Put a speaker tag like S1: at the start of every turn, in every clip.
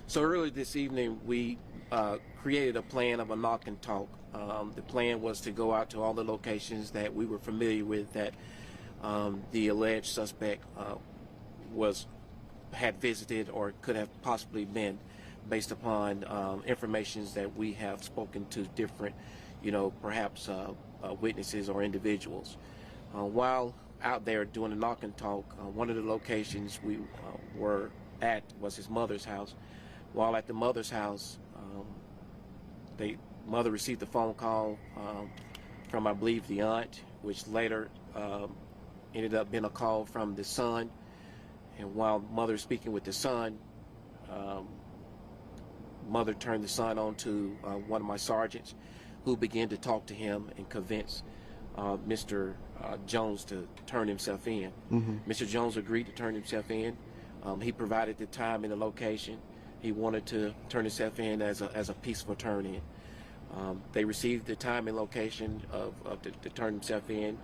S1: So earlier this evening, we created a plan of a knock and talk. The plan was to go out to all the locations that we were familiar with that the alleged suspect had visited or could have possibly been, based upon information that we have spoken to different, perhaps witnesses or individuals. While out there doing the knock and talk, one of the locations we were at was his mother's house. While at the mother's house, the mother received a phone call from, I believe, the aunt, which later ended up being a call from the son. And while mother speaking with the son, mother turned the son on to one of my sergeants, who began to talk to him and convince Mr. Jones to turn himself in. Mr. Jones agreed to turn himself in. He provided the time and the location. He wanted to turn himself in as a peaceful turn-in. They received the time and location to turn himself in.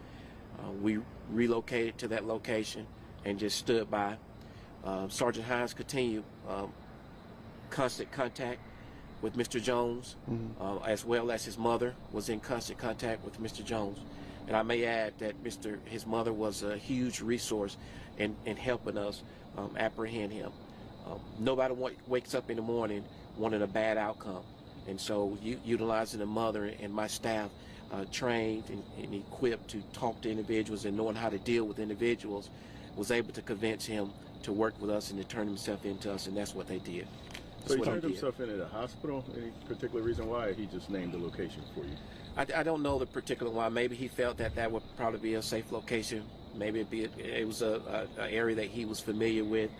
S1: We relocated to that location and just stood by. Sergeant Hines continued constant contact with Mr. Jones, as well as his mother was in constant contact with Mr. Jones. And I may add that his mother was a huge resource in helping us apprehend him. Nobody wakes up in the morning wanting a bad outcome. And so utilizing the mother and my staff trained and equipped to talk to individuals and knowing how to deal with individuals, was able to convince him to work with us and to turn himself into us, and that's what they did.
S2: So he turned himself in at a hospital? Any particular reason why? He just named the location for you?
S1: I don't know the particular why. Maybe he felt that would probably be a safe location. Maybe it was an area that he was familiar with,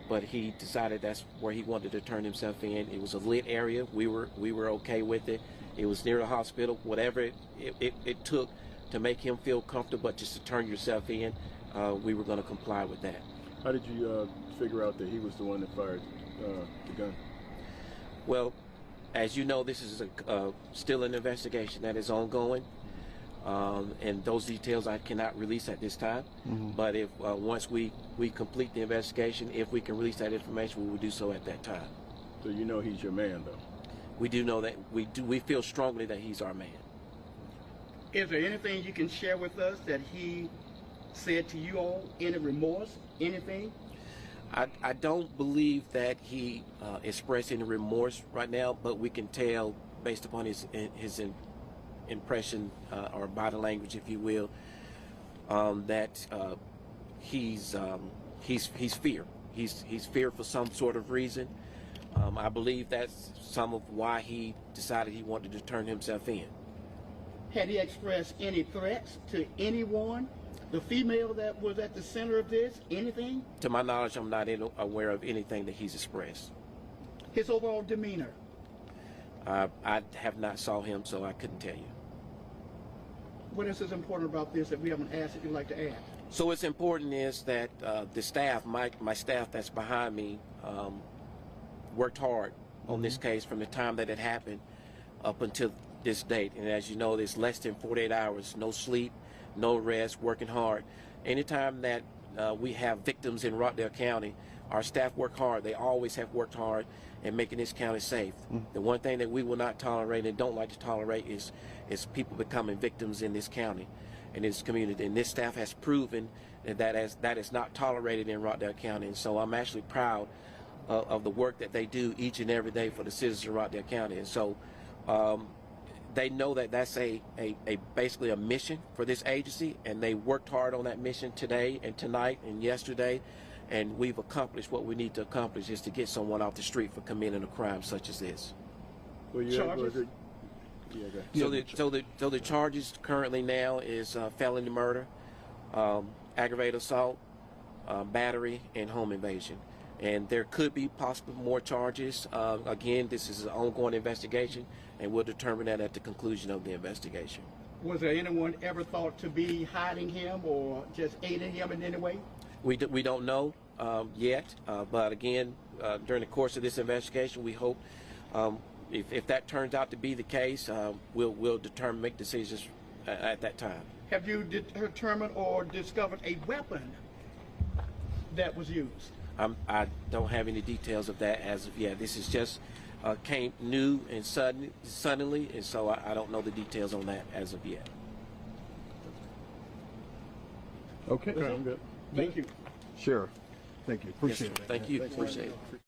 S1: but he decided that's where he wanted to turn himself in. It was a lit area. We were okay with it. It was near the hospital. Whatever it took to make him feel comfortable, but just to turn yourself in, we were going to comply with that.
S2: How did you figure out that he was the one that fired the gun?
S1: Well, as you know, this is still an investigation that is ongoing, and those details I cannot release at this time. But if once we complete the investigation, if we can release that information, we will do so at that time.
S2: So you know he's your man, though?
S1: We do know that. We feel strongly that he's our man.
S3: Is there anything you can share with us that he said to you all? Any remorse? Anything?
S1: I don't believe that he expressed any remorse right now, but we can tell based upon his impression or body language, if you will, that he's fear. He's fear for some sort of reason. I believe that's some of why he decided he wanted to turn himself in.
S3: Had he expressed any threats to anyone? The female that was at the center of this? Anything?
S1: To my knowledge, I'm not aware of anything that he's expressed.
S3: His overall demeanor?
S1: I have not saw him, so I couldn't tell you.
S3: What else is important about this that we haven't asked that you'd like to add?
S1: So what's important is that the staff, my staff that's behind me, worked hard on this case from the time that it happened up until this date. And as you know, there's less than 48 hours, no sleep, no rest, working hard. Anytime that we have victims in Rockdale County, our staff work hard. They always have worked hard in making this county safe. The one thing that we will not tolerate and don't like to tolerate is people becoming victims in this county, in this community. And this staff has proven that is not tolerated in Rockdale County. And so I'm actually proud of the work that they do each and every day for the citizens of Rockdale County. And so they know that that's basically a mission for this agency, and they worked hard on that mission today and tonight and yesterday, and we've accomplished what we need to accomplish, is to get someone off the street for committing a crime such as this.
S2: Well,
S3: Charges?
S1: So the charges currently now is felony murder, aggravated assault, battery, and home invasion. And there could be possibly more charges. Again, this is an ongoing investigation, and we'll determine that at the conclusion of the investigation.
S3: Was there anyone ever thought to be hiding him or just aiding him in any way?
S1: We don't know yet, but again, during the course of this investigation, we hope if that turns out to be the case, we'll make decisions at that time.
S3: Have you determined or discovered a weapon that was used?
S1: I don't have any details of that as of yet. This is just came new and suddenly, and so I don't know the details on that as of yet.
S4: Okay.
S2: I'm good.
S3: Thank you.
S4: Sure. Thank you.
S1: Yes,
S4: Appreciate
S1: sir.
S4: it.
S1: Thank you. Appreciate it.